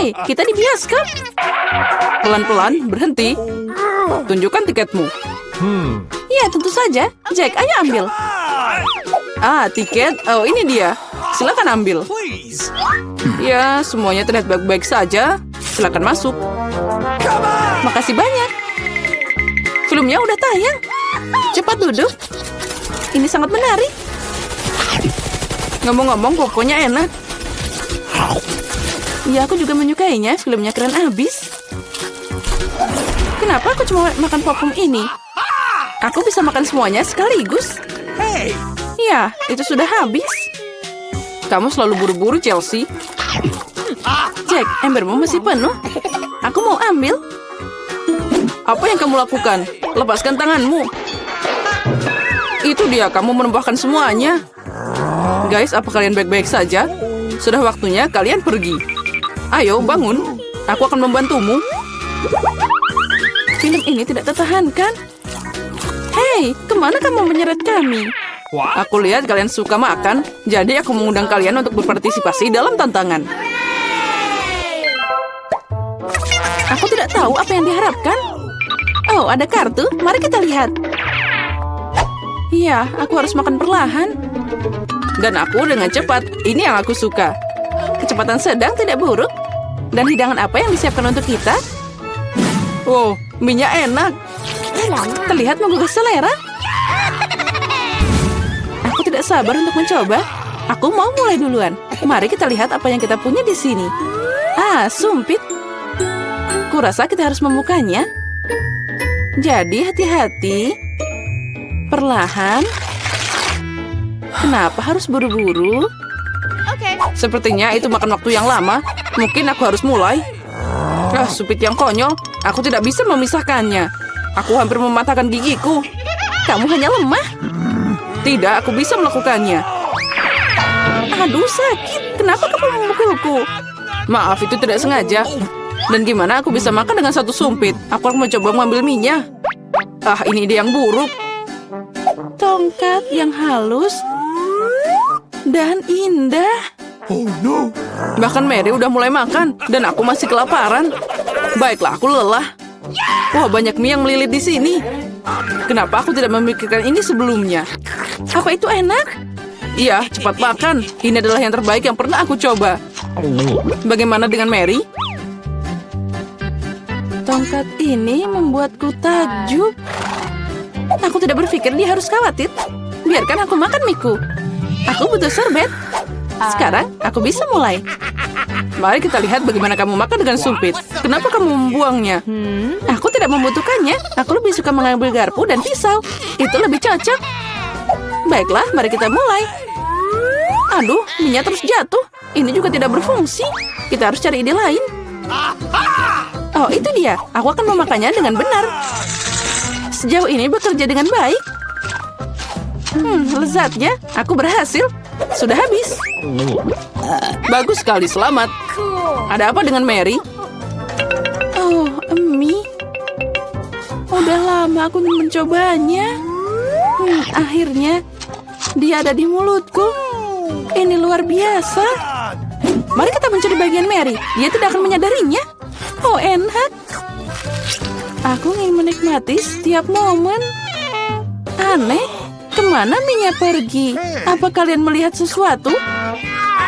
Hei, kita di bioskop. Pelan-pelan, berhenti. Tunjukkan tiketmu. Ya, tentu saja. Jack, ayo ambil. Ah, tiket. Oh, ini dia. Silakan ambil. Ya, semuanya terlihat baik-baik saja. Silakan masuk. Makasih banyak. Filmnya udah tayang. Cepat duduk. Ini sangat menarik. Ngomong-ngomong, pokoknya enak. Ya, aku juga menyukainya. Filmnya keren abis. Kenapa aku cuma makan popcorn ini? Aku bisa makan semuanya sekaligus. Ya, itu sudah habis. Kamu selalu buru-buru, Chelsea. Jack, embermu masih penuh. Aku mau ambil. Apa yang kamu lakukan? Lepaskan tanganmu. Itu dia, kamu menumpahkan semuanya. Guys, apa kalian baik-baik saja? Sudah waktunya kalian pergi. Ayo, bangun. Aku akan membantumu. Film ini tidak tertahankan. Hei, kemana kamu menyeret kami? Aku lihat kalian suka makan, jadi aku mengundang kalian untuk berpartisipasi dalam tantangan. Aku tidak tahu apa yang diharapkan. Oh, ada kartu. Mari kita lihat. Iya, aku harus makan perlahan. Dan aku dengan cepat. Ini yang aku suka. Kecepatan sedang tidak buruk. Dan hidangan apa yang disiapkan untuk kita? Wow, minyak enak. Terlihat menggugah selera. Aku tidak sabar untuk mencoba. Aku mau mulai duluan. Mari kita lihat apa yang kita punya di sini. Ah, sumpit. Kurasa kita harus membukanya. Jadi hati-hati. Perlahan. Kenapa harus buru-buru? Sepertinya itu makan waktu yang lama. Mungkin aku harus mulai. Ah, sumpit yang konyol. Aku tidak bisa memisahkannya. Aku hampir mematahkan gigiku. Kamu hanya lemah. Tidak, aku bisa melakukannya. Aduh, sakit. Kenapa kamu memukulku? Maaf, itu tidak sengaja. Dan gimana aku bisa makan dengan satu sumpit? Aku akan mencoba mengambil minyak. Ah, ini ide yang buruk. Tongkat yang halus dan indah. Oh no. Bahkan Mary udah mulai makan dan aku masih kelaparan. Baiklah, aku lelah. Wah, banyak mie yang melilit di sini. Kenapa aku tidak memikirkan ini sebelumnya? Apa itu enak? Iya, cepat makan. Ini adalah yang terbaik yang pernah aku coba. Bagaimana dengan Mary? Tongkat ini membuatku takjub. Aku tidak berpikir dia harus khawatir. Biarkan aku makan miku. Aku butuh sorbet. Sekarang aku bisa mulai. Mari kita lihat bagaimana kamu makan dengan sumpit. Kenapa kamu membuangnya? Aku tidak membutuhkannya. Aku lebih suka mengambil garpu dan pisau. Itu lebih cocok. Baiklah, mari kita mulai. Aduh, minyak terus jatuh. Ini juga tidak berfungsi. Kita harus cari ide lain. Oh, itu dia. Aku akan memakannya dengan benar. Sejauh ini bekerja dengan baik. Lezatnya. Aku berhasil. Sudah habis. Bagus sekali, selamat. Ada apa dengan Mary? Oh, mie. Udah lama aku ingin mencobanya. Akhirnya, dia ada di mulutku. Ini luar biasa. Mari kita mencuri bagian Mary. Dia tidak akan menyadarinya. Oh, enak. Aku ingin menikmati setiap momen. Aneh. Kemana minyak pergi? Apa kalian melihat sesuatu?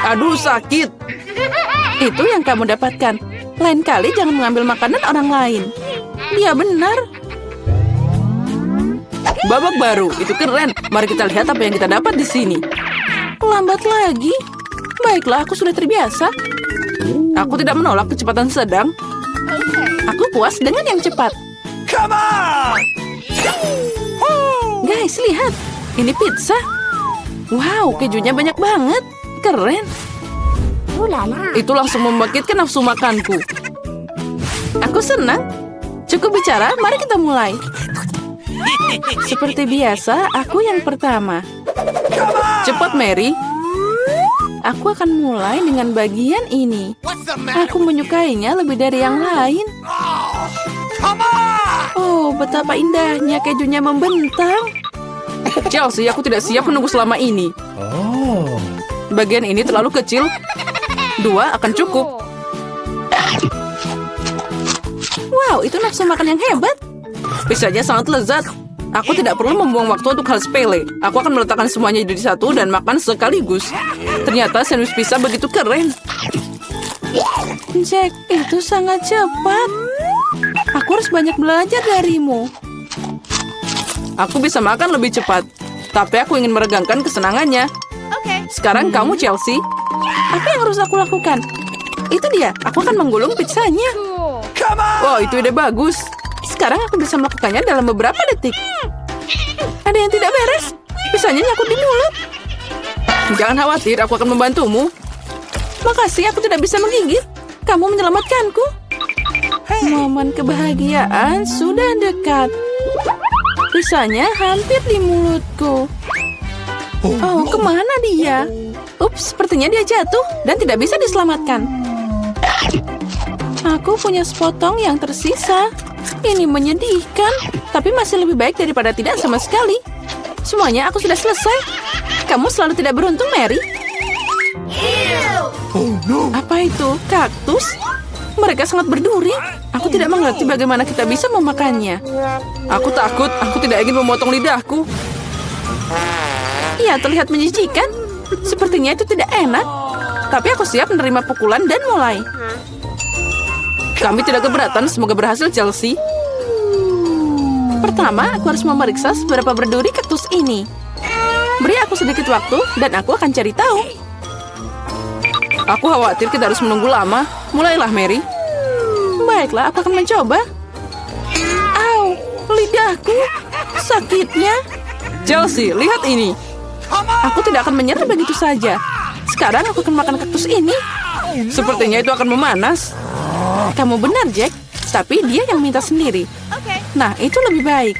Aduh, sakit. Itu yang kamu dapatkan. Lain kali jangan mengambil makanan orang lain. Dia benar. Babak baru, itu keren. Mari kita lihat apa yang kita dapat di sini. Lambat lagi. Baiklah, aku sudah terbiasa. Aku tidak menolak kecepatan sedang. Aku puas dengan yang cepat. Come on! Guys, lihat. Ini pizza. Wow, kejunya banyak banget. Keren. Itu langsung membangkitkan nafsu makanku. Aku senang. Cukup bicara, mari kita mulai. Seperti biasa, aku yang pertama. Cepat, Mary. Aku akan mulai dengan bagian ini. Aku menyukainya lebih dari yang lain. Oh, betapa indahnya kejunya membentang. Chelsea, aku tidak siap menunggu selama ini. Bagian ini terlalu kecil. 2 akan cukup. Wow, itu nafsu makan yang hebat. Pizzanya sangat lezat. Aku tidak perlu membuang waktu untuk hal sepele. Aku akan meletakkan semuanya jadi satu dan makan sekaligus. Ternyata sandwich pizza begitu keren. Jack, itu sangat cepat. Aku harus banyak belajar darimu. Aku bisa makan lebih cepat, tapi aku ingin meregangkan kesenangannya. Sekarang kamu, Chelsea. Apa yang harus aku lakukan? Itu dia, aku akan menggulung pizzanya. Come on! Wow, itu ide bagus. Sekarang aku bisa melakukannya dalam beberapa detik. Ada yang tidak beres. Pizzanya nyangkut di mulut. Jangan khawatir, aku akan membantumu. Makasih, aku tidak bisa menggigit. Kamu menyelamatkanku. Momen kebahagiaan sudah dekat. Pizzanya hampir di mulutku. Oh, kemana dia? Ups, sepertinya dia jatuh dan tidak bisa diselamatkan. Aku punya sepotong yang tersisa. Ini menyedihkan, tapi masih lebih baik daripada tidak sama sekali. Semuanya aku sudah selesai. Kamu selalu tidak beruntung, Mary. Oh no! Apa itu? Kaktus? Mereka sangat berduri. Aku tidak mengerti bagaimana kita bisa memakannya. Aku takut, aku tidak ingin memotong lidahku. Iya, terlihat menjijikan. Sepertinya itu tidak enak. Tapi aku siap menerima pukulan dan mulai. Kami tidak keberatan, semoga berhasil, Chelsea. Pertama, aku harus memeriksa seberapa berduri kaktus ini. Beri aku sedikit waktu, dan aku akan cari tahu. Aku khawatir kita harus menunggu lama. Mulailah, Mary. Baiklah, aku akan mencoba. Au, lidahku. Sakitnya. Chelsea, lihat ini. Aku tidak akan menyerah begitu saja. Sekarang aku akan makan kaktus ini. Sepertinya itu akan memanas. Kamu benar, Jack. Tapi dia yang minta sendiri. Nah, itu lebih baik.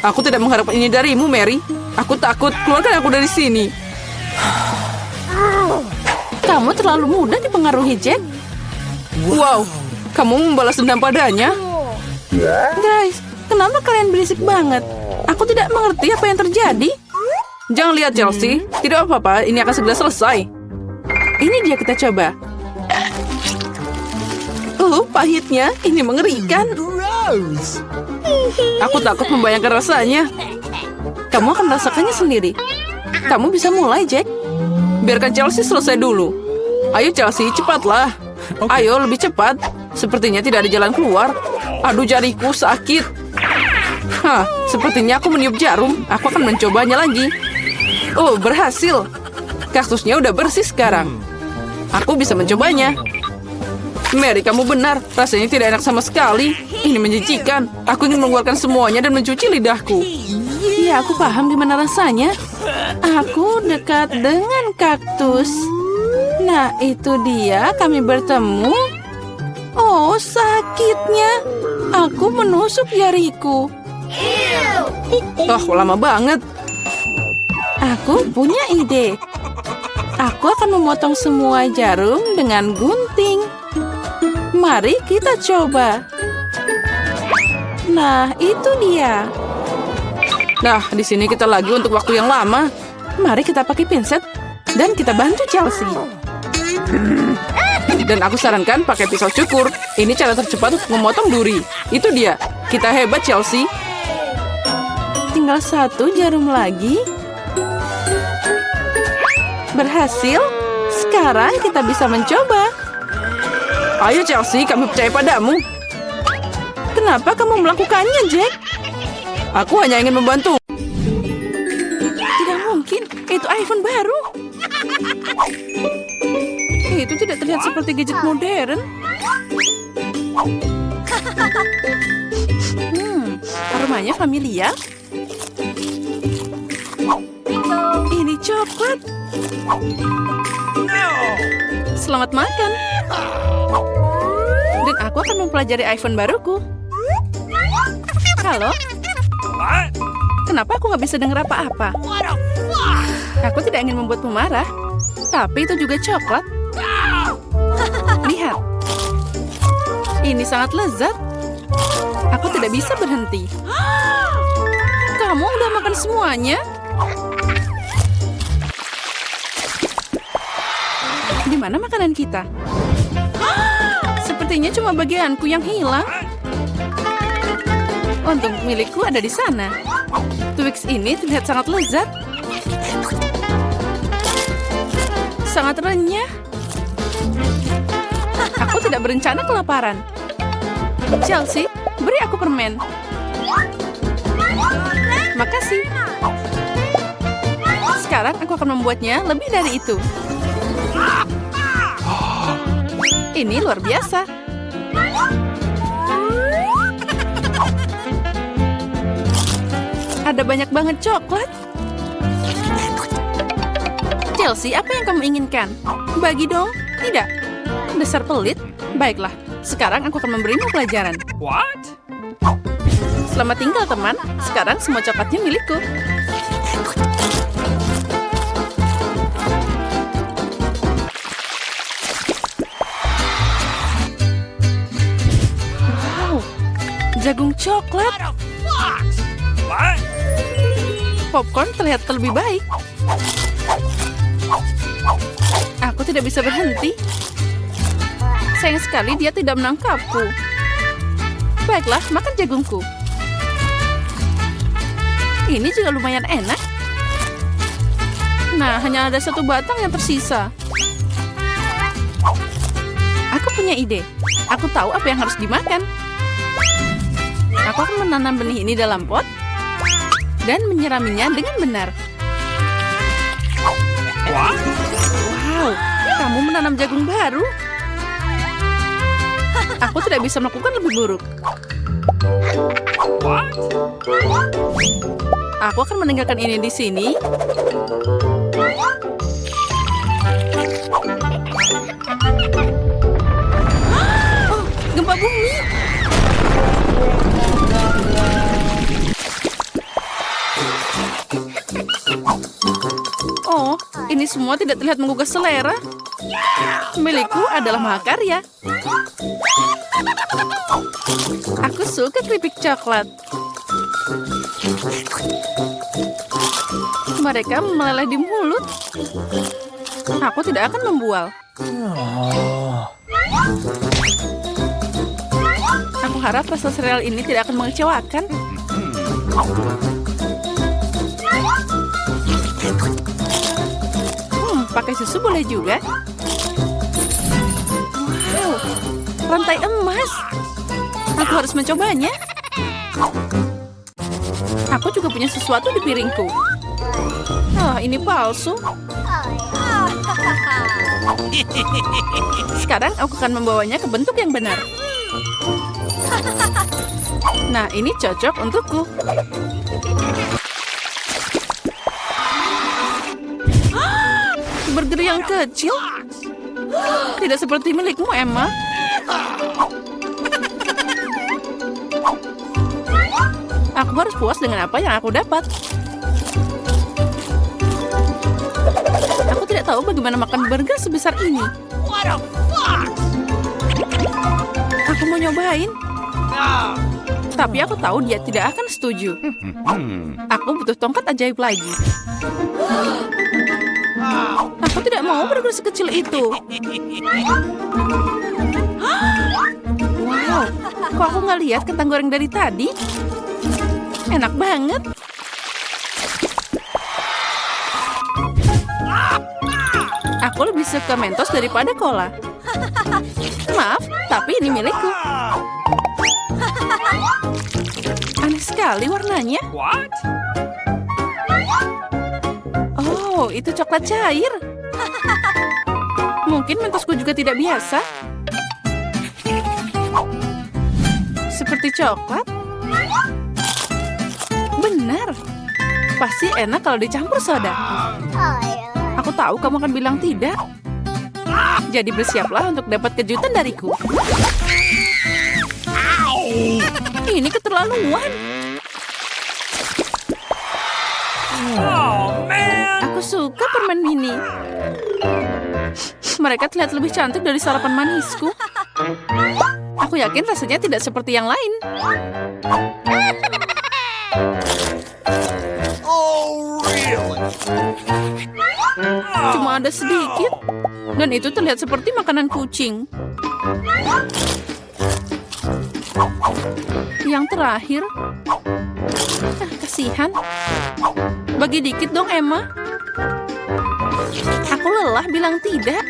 Aku tidak mengharapkan ini darimu, Mary. Aku takut. Keluarkan aku dari sini. Kamu terlalu mudah dipengaruhi, Jack. Wow, kamu membalas dendam padanya. Guys, kenapa kalian berisik banget? Aku tidak mengerti apa yang terjadi. Jangan lihat, Chelsea. Tidak apa-apa, ini akan segera selesai. Ini dia, kita coba. Pahitnya. Ini mengerikan. Gross! Aku takut membayangkan rasanya. Kamu akan merasakannya sendiri. Kamu bisa mulai, Jack. Biarkan Chelsea selesai dulu. Ayo, Chelsea, cepatlah. Ayo, lebih cepat. Sepertinya tidak ada jalan keluar. Aduh, jariku sakit. Hah, sepertinya aku meniup jarum. Aku akan mencobanya lagi. Oh, berhasil. Kaktusnya udah bersih sekarang. Aku bisa mencobanya. Mary, kamu benar. Rasanya tidak enak sama sekali. Ini menjijikan. Aku ingin mengeluarkan semuanya dan mencuci lidahku. Ya, aku paham gimana rasanya. Aku dekat dengan kaktus. Nah, itu dia. Kami bertemu. Oh, sakitnya. Aku menusuk jariku. Oh, lama banget. Aku punya ide. Aku akan memotong semua jarum dengan gunting. Mari kita coba. Nah, itu dia. Nah, di sini kita lagi untuk waktu yang lama. Mari kita pakai pinset dan kita bantu Chelsea. Dan aku sarankan pakai pisau cukur. Ini cara tercepat untuk memotong duri. Itu dia. Kita hebat, Chelsea. Tinggal satu jarum lagi. Berhasil. Sekarang kita bisa mencoba. Ayo, Chelsea, kami percaya padamu. Kenapa kamu melakukannya, Jack? Aku hanya ingin membantu. Tidak mungkin. Itu iPhone baru. Itu tidak terlihat seperti gadget modern. Aromanya familiar. Ini coklat. Selamat makan. Dan aku akan mempelajari iPhone baruku. Halo? Kenapa aku nggak bisa dengar apa-apa? Aku tidak ingin membuatmu marah. Tapi itu juga coklat. Lihat. Ini sangat lezat. Aku tidak bisa berhenti. Kamu udah makan semuanya? Di mana makanan kita? Sepertinya cuma bagianku yang hilang. Untung milikku ada di sana. Twix ini terlihat sangat lezat. Sangat renyah. Aku tidak berencana kelaparan. Chelsea, beri aku permen. Makasih. Sekarang aku akan membuatnya lebih dari itu. Ini luar biasa. Ada banyak banget coklat. Chelsea, apa yang kamu inginkan? Bagi dong. Tidak. Dasar pelit. Baiklah, sekarang aku akan memberimu pelajaran. What? Selamat tinggal, teman. Sekarang semua coklatnya milikku. Wow, jagung coklat. What? Popcorn terlihat lebih baik. Aku tidak bisa berhenti. Sayang sekali dia tidak menangkapku. Baiklah, makan jagungku. Ini juga lumayan enak. Nah, hanya ada satu batang yang tersisa. Aku punya ide. Aku tahu apa yang harus dimakan. Aku akan menanam benih ini dalam pot dan menyiraminya dengan benar. What? Wow, kamu menanam jagung baru. Aku tidak bisa melakukan lebih buruk. What? Aku akan meninggalkan ini di sini. Oh, gempa bumi. Oh, ini semua tidak terlihat menggugah selera. Milikku adalah mahakarya. Aku suka keripik coklat. Mereka meleleh di mulut. Aku tidak akan membual. Aku harap rasa sereal ini tidak akan mengecewakan. Pakai susu boleh juga. Wow, rantai emas. Aku harus mencobanya. Aku juga punya sesuatu di piringku. Oh, ini palsu. Sekarang aku akan membawanya ke bentuk yang benar. Nah, ini cocok untukku. Burger yang kecil? Tidak seperti milikmu, Emma. Aku harus puas dengan apa yang aku dapat. Aku tidak tahu bagaimana makan burger sebesar ini. What the fuck? Aku mau nyobain. Tapi aku tahu dia tidak akan setuju. Aku butuh tongkat ajaib lagi. Aku tidak mau burger sekecil itu. Wow, kok aku nggak lihat kentang goreng dari tadi? Enak banget. Aku lebih suka Mentos daripada cola. Maaf, tapi ini milikku. Aneh sekali warnanya. What? Oh, itu coklat cair. Mungkin Mentosku juga tidak biasa. Seperti coklat. Benar. Pasti enak kalau dicampur soda. Aku tahu kamu akan bilang tidak. Jadi bersiaplah untuk dapat kejutan dariku. Ini keterlaluan. Oh, man. Aku suka permen ini. Mereka terlihat lebih cantik dari sarapan manisku. Aku yakin rasanya tidak seperti yang lain. Oh, really? Cuma ada sedikit. Dan itu terlihat seperti makanan kucing. Yang terakhir. Kasihan. Bagi dikit dong, Emma. Aku lelah bilang tidak.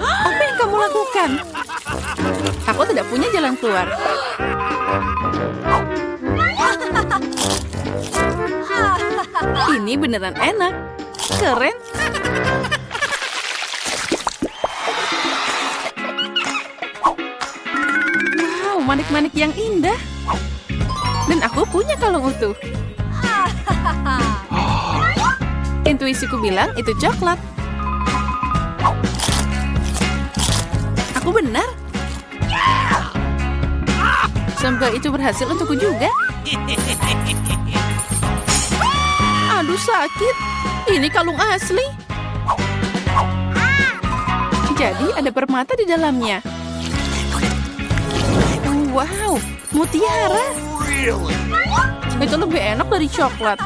Apa yang kamu lakukan? Aku tidak punya jalan keluar. Ini beneran enak. Keren. Wow, manik-manik yang indah. Dan aku punya kalung utuh. Intuisiku bilang itu coklat. Aku benar. Semoga itu berhasil untukku juga. Aduh, sakit. Ini kalung asli. Jadi ada permata di dalamnya. Wow, mutiara. Really? Itu lebih enak dari coklat.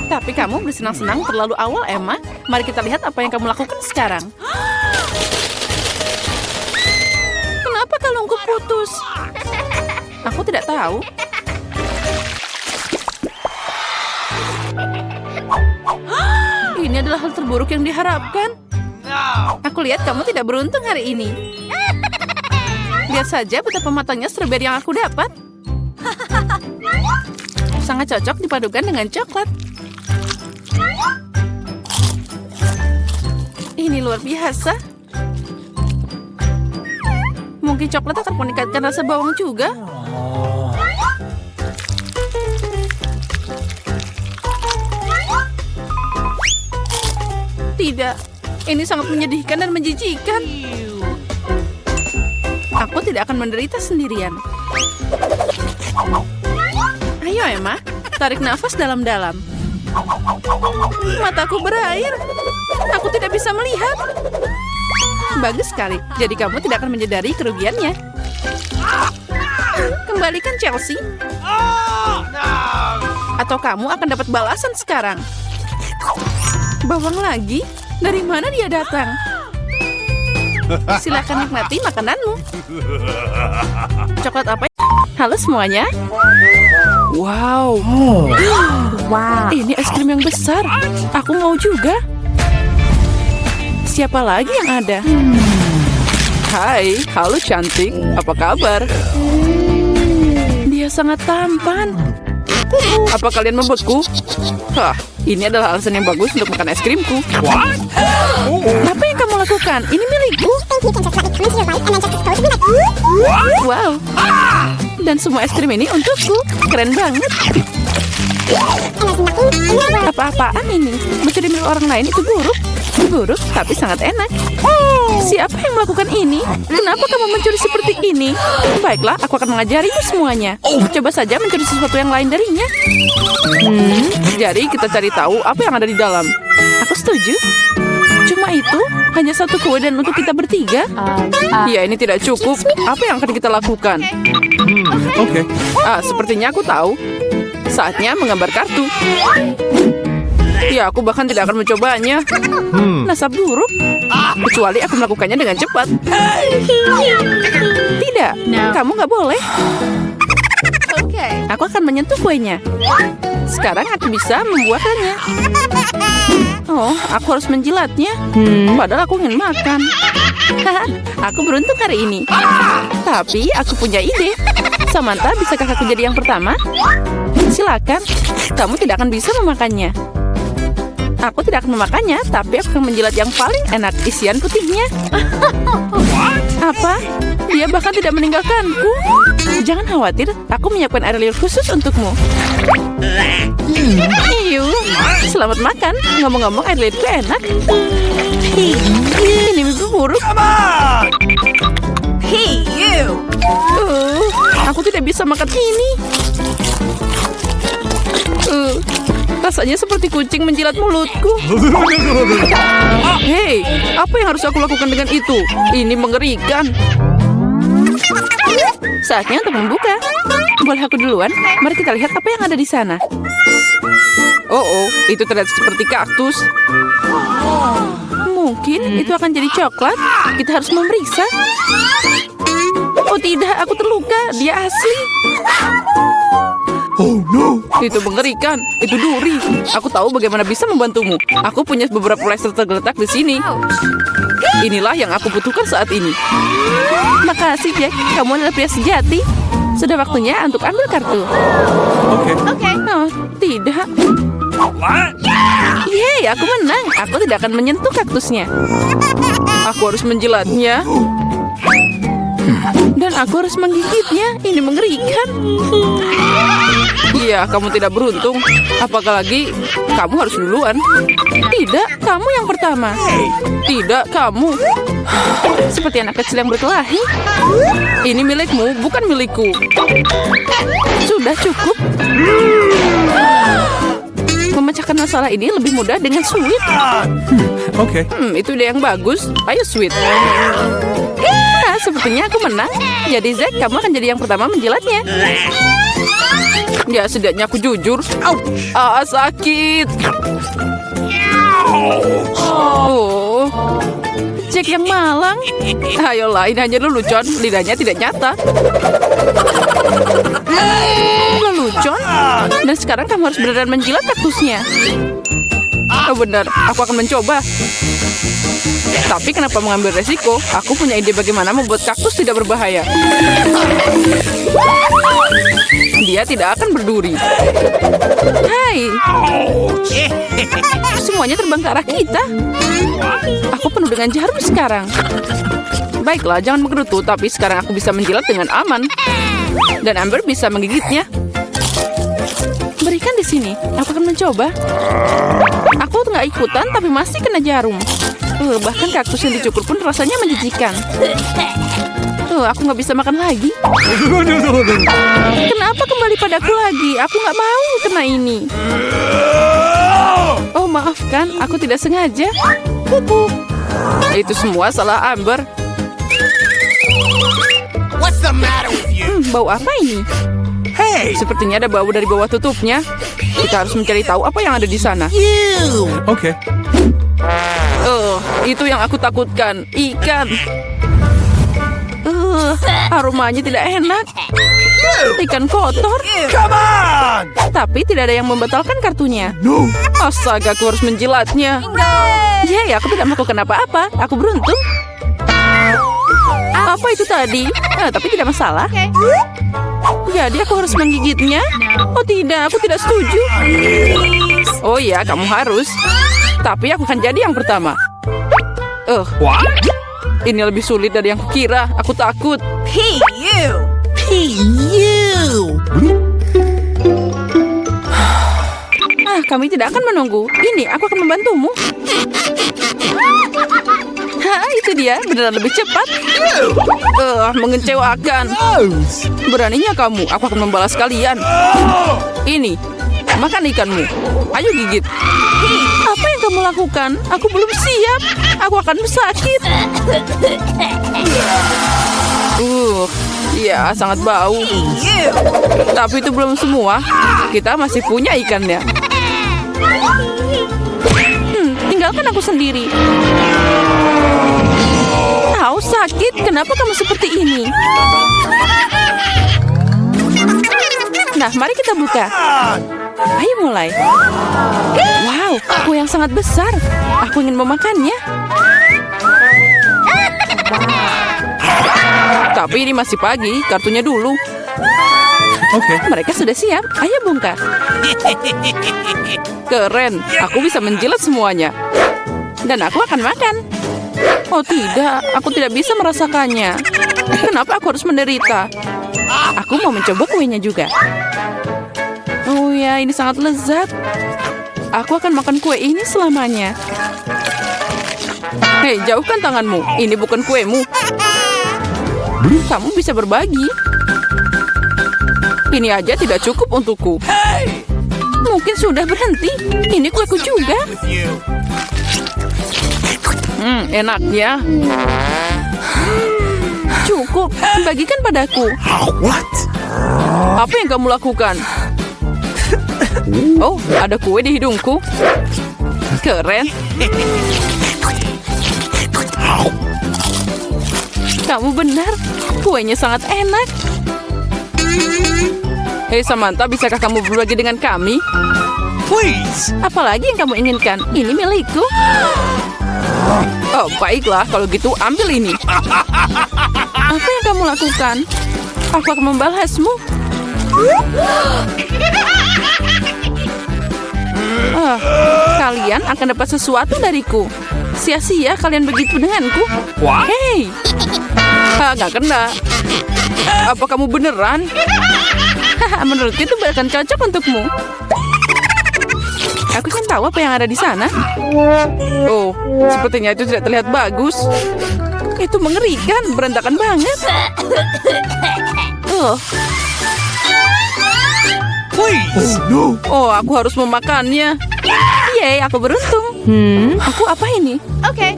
Tapi kamu bersenang-senang terlalu awal, Emma. Mari kita lihat apa yang kamu lakukan sekarang. Kenapa kalungku putus? Aku tidak tahu. Ini adalah hal terburuk yang diharapkan. No. Aku lihat kamu tidak beruntung hari ini. Lihat saja betapa matangnya strawberry yang aku dapat. Sangat cocok dipadukan dengan coklat. Ini luar biasa. Mungkin coklat akan meningkatkan rasa bawang juga. Tidak, ini sangat menyedihkan dan menjijikkan. Aku tidak akan menderita sendirian. Ayo, Emma, tarik nafas dalam-dalam. Mataku berair. Aku tidak bisa melihat. Bagus sekali. Jadi kamu tidak akan menyadari kerugiannya. Kembalikan Chelsea. Oh, no. Atau kamu akan dapat balasan sekarang. Bawang lagi? Dari mana dia datang? Silakan nikmati makananmu. Coklat apa? Halo semuanya. Wow. Wow. Ini es krim yang besar. Aku mau juga. Siapa lagi yang ada? Hai, halo cantik. Apa kabar? Dia sangat tampan. Apa kalian membeku? Hah, ini adalah alasan yang bagus untuk makan es krimku. What? Apa yang kamu lakukan? Ini milikku. Wow. Dan semua es krim ini untukku. Keren banget. Apa-apaan ini? Mencuri milik orang lain itu buruk. Buruk, tapi sangat enak. Siapa yang melakukan ini? Kenapa kamu mencuri seperti ini? Baiklah, aku akan mengajarimu semuanya. Coba saja mencuri sesuatu yang lain darinya. Jadi kita cari tahu apa yang ada di dalam. Aku setuju. Cuma itu? Hanya satu kue dan untuk kita bertiga? Ya, ini tidak cukup. Apa yang akan kita lakukan? Oke. Sepertinya aku tahu. Saatnya menggambar kartu. Ya, aku bahkan tidak akan mencobanya. Nasab buruk. Kecuali aku melakukannya dengan cepat. Tidak, kamu nggak boleh. Aku akan menyentuh kuenya. Sekarang aku bisa membuatnya. Oh, aku harus menjilatnya. Padahal aku ingin makan. Aku beruntung hari ini. Tapi aku punya ide. Samantha, bisakah aku jadi yang pertama? Silakan. Kamu tidak akan bisa memakannya. Aku tidak akan memakannya, tapi aku akan menjilat yang paling enak, isian putihnya. Apa? Dia bahkan tidak meninggalkanku. Jangan khawatir, aku menyiapkan air liur khusus untukmu. Iyu, selamat makan. Ngomong-ngomong, air liurku enak. Ini mimpi buruk. Hey, you. Aku tidak bisa makan ini. Rasanya seperti kucing menjilat mulutku. Hei, apa yang harus aku lakukan dengan itu? Ini mengerikan. Saatnya untuk membuka. Boleh aku duluan? Mari kita lihat apa yang ada di sana. Oh, itu terlihat seperti kaktus. Mungkin itu akan jadi coklat. Kita harus memeriksa. Oh tidak, aku terluka. Dia asli. Oh no! Itu mengerikan. Itu duri. Aku tahu bagaimana bisa membantumu. Aku punya beberapa plester tergeletak di sini. Inilah yang aku butuhkan saat ini. Makasih, Jack. Kamu adalah pria sejati. Sudah waktunya untuk ambil kartu. Okay. Oh, tidak. What? Yeay, aku menang. Aku tidak akan menyentuh kaktusnya. Aku harus menjilatnya. Dan aku harus menggigitnya. Ini mengerikan. Iya, kamu tidak beruntung. Apalagi kamu harus duluan. Tidak, kamu yang pertama. Tidak, kamu. Seperti anak kecil yang berkelahi. Ini milikmu, bukan milikku. Sudah cukup. Memecahkan masalah ini lebih mudah dengan sweet. Okay. Itu ide yang bagus. Ayo sweet. Nah, sepertinya aku menang. Jadi Zack, kamu akan jadi yang pertama menjilatnya. Ya, setidaknya aku jujur. Sakit. Oh, Jack yang malang. Ayolah, ini hanya lelucon. Lidahnya tidak nyata. Lelucon? Dan sekarang kamu harus beneran menjilat kaktusnya. Oh benar, aku akan mencoba. Tapi kenapa mengambil resiko? Aku punya ide bagaimana membuat kaktus tidak berbahaya. Dia tidak akan berduri. Hai. Semuanya terbang ke arah kita. Aku penuh dengan jarum sekarang. Baiklah, jangan menggerutu. Tapi sekarang aku bisa menjilat dengan aman. Dan Amber bisa menggigitnya. Berikan di sini. Aku akan mencoba. Aku nggak ikutan, tapi masih kena jarum. Bahkan kaktus yang dicukur pun rasanya menjijikan. Aku nggak bisa makan lagi. Kenapa kembali padaku lagi? Aku nggak mau kena ini. Oh, maafkan. Aku tidak sengaja. Itu semua salah Amber. What's the matter with you? Bau apa ini? Hey! Sepertinya ada bau dari bawah tutupnya. Kita harus mencari tahu apa yang ada di sana. Okay. Itu yang aku takutkan. Ikan. Aromanya tidak enak. Ikan kotor. Come on! Tapi tidak ada yang membatalkan kartunya. No! Astaga, aku harus menjilatnya. Yeay, aku tidak melakukan apa-apa. Aku beruntung. Apa itu tadi? Tapi tidak masalah. Jadi aku harus menggigitnya? Oh tidak, aku tidak setuju. Oh iya, kamu harus. Tapi aku akan jadi yang pertama. What? Ini lebih sulit dari yang kukira. Aku takut. Kami tidak akan menunggu. Ini, aku akan membantumu. Itu dia. Beneran lebih cepat. Mengecewakan. Beraninya kamu. Aku akan membalas kalian. Ini, makan ikanmu. Ayo gigit. Apa yang kamu lakukan? Aku belum siap. Aku akan sakit. Ya, sangat bau. Tapi itu belum semua. Kita masih punya ikannya. Tinggalkan aku sendiri. Tahu sakit. Kenapa kamu seperti ini? Nah, mari kita buka. Ayo mulai. Wow, kue yang sangat besar. Aku ingin memakannya. Tapi ini masih pagi, kartunya dulu. Okay. Mereka sudah siap. Ayo bongkar. Keren, aku bisa menjilat semuanya. Dan aku akan makan. Oh tidak, aku tidak bisa merasakannya. Kenapa aku harus menderita? Aku mau mencoba kuenya juga. Oh ya, ini sangat lezat. Aku akan makan kue ini selamanya. Hei, jauhkan tanganmu. Ini bukan kuemu. Kamu bisa berbagi. Ini aja tidak cukup untukku. Mungkin sudah berhenti. Ini kueku juga. Enaknya. Cukup, bagikan padaku. What? Apa yang kamu lakukan? Oh, ada kue di hidungku. Keren. Kamu benar, kuenya sangat enak. Hei Samantha, bisakah kamu berbagi dengan kami? Please. Apalagi yang kamu inginkan? Ini milikku. Oh, baiklah. Kalau gitu, ambil ini. Apa yang kamu lakukan? Aku akan membalasmu. Kalian akan dapat sesuatu dariku. Sia-sia kalian begitu denganku. What? Hei, nggak kena. Apa kamu beneran? Menurutku itu bahkan cocok untukmu. Aku kan tahu apa yang ada di sana. Oh, sepertinya itu tidak terlihat bagus. Itu mengerikan, berantakan banget. Oh, Please. Oh, no. oh, aku harus memakannya. Yeay, aku beruntung. Aku apa ini? Okay.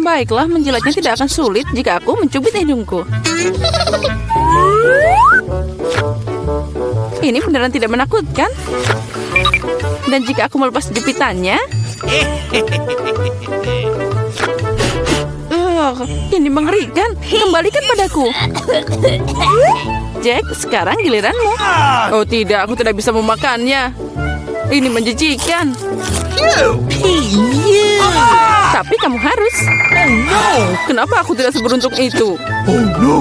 Baiklah, menjilatnya tidak akan sulit jika aku mencubit hidungku. Ini beneran tidak menakutkan. Dan jika aku melepas jepitannya, ini mengerikan. Kembalikan padaku. Jack, sekarang giliranmu. Oh tidak, aku tidak bisa memakannya. Ini menjijikan. Tapi kamu harus. Kenapa aku tidak seberuntung itu? Oh, no.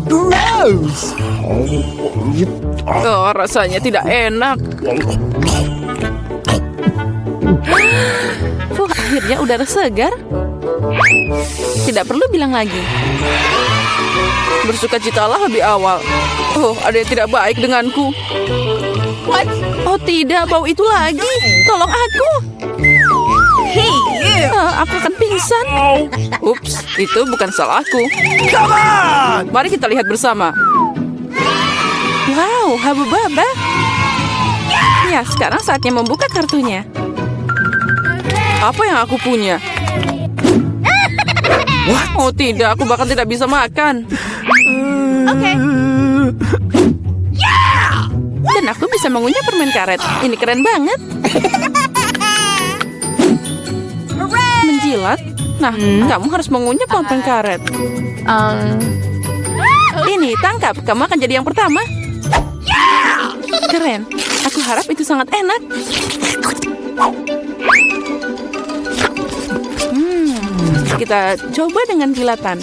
Gross. Oh, rasanya tidak enak. Akhirnya udara segar. Tidak perlu bilang lagi. Bersukacitalah lebih awal. Oh, ada yang tidak baik denganku. What? Oh tidak, bau itu lagi. Tolong aku. Hey, you! Aku akan pingsan. Ups, itu bukan salahku. Come on. Mari kita lihat bersama. Wow, Habubaba. Ya, sekarang saatnya membuka kartunya. Apa yang aku punya? Oh tidak, aku bahkan tidak bisa makan. Okay. Dan aku bisa mengunyah permen karet. Ini keren banget. Menjilat? Nah, kamu harus mengunyah permen karet. Ini, tangkap. Kamu akan jadi yang pertama. Keren. Aku harap itu sangat enak. Kita coba dengan jilatan.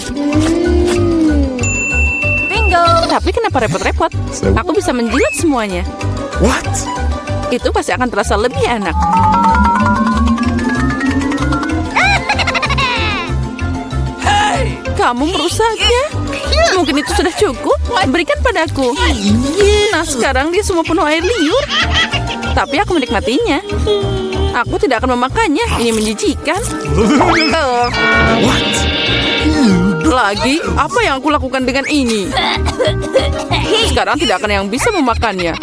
Bingo! Tapi kenapa repot-repot? Aku bisa menjilat semuanya. What? Itu pasti akan terasa lebih enak. Hey. Kamu merusaknya. Mungkin itu sudah cukup. Berikan padaku. Nah, sekarang dia semua penuh air liur. Tapi aku menikmatinya. Aku tidak akan memakannya. Ini menjijikan. What? Lagi, apa yang aku lakukan dengan ini? Sekarang tidak akan yang bisa memakannya.